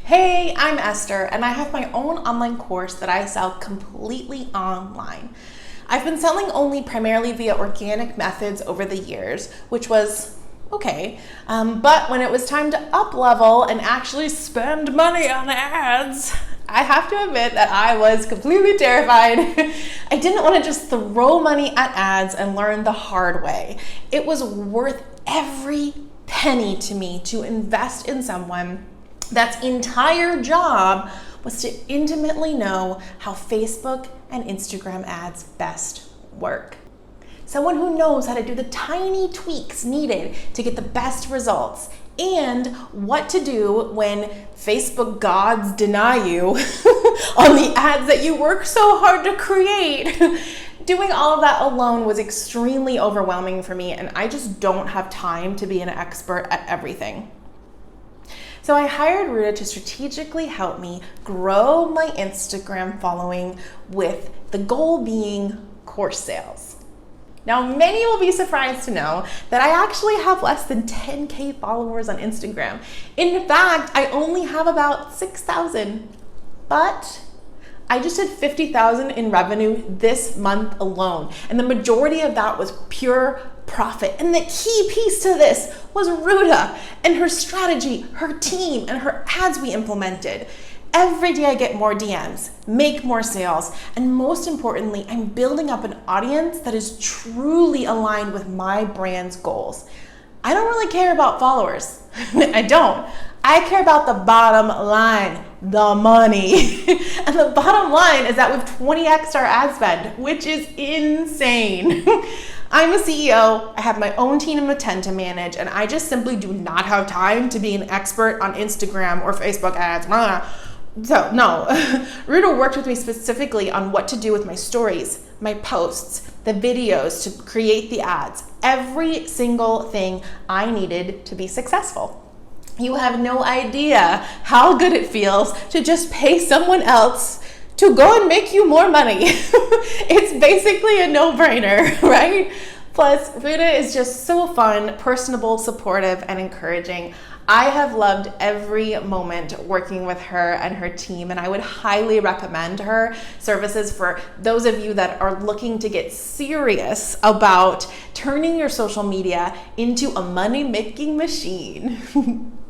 Hey, I'm Esther, and I have my own online course that I sell completely online. I've been selling only primarily via organic methods over the years, which was okay. But when it was time to up level and actually spend money on ads, I have to admit that I was completely terrified. I didn't want to just throw money at ads and learn the hard way. It was worth every penny to me to invest in someone that's entire job was to intimately know how Facebook and Instagram ads best work. Someone who knows how to do the tiny tweaks needed to get the best results and what to do when Facebook gods deny you on the ads that you work so hard to create. Doing all of that alone was extremely overwhelming for me, and I just don't have time to be an expert at everything. So I hired Roota to strategically help me grow my Instagram following with the goal being course sales. Now, many will be surprised to know that I actually have less than 10K followers on Instagram. In fact, I only have about 6,000, but I just did 50,000 in revenue this month alone, and the majority of that was pure profit. And the key piece to this was Roota and her strategy, her team, and her ads we implemented. Every day I get more DMs, make more sales, and most importantly, I'm building up an audience that is truly aligned with my brand's goals. I don't really care about followers. I don't. I care about the bottom line, the money. And the bottom line is that we've 20x'd our ad spend, which is insane. I'm a CEO, I have my own team of 10 to manage, and I just simply do not have time to be an expert on Instagram or Facebook ads. So no, Roota worked with me specifically on what to do with my stories, my posts, the videos to create the ads, every single thing I needed to be successful. You have no idea how good it feels to just pay someone else to go and make you more money. It's basically a no-brainer, right? Plus, Roota is just so fun, personable, supportive, and encouraging. I have loved every moment working with her and her team, and I would highly recommend her services for those of you that are looking to get serious about turning your social media into a money-making machine.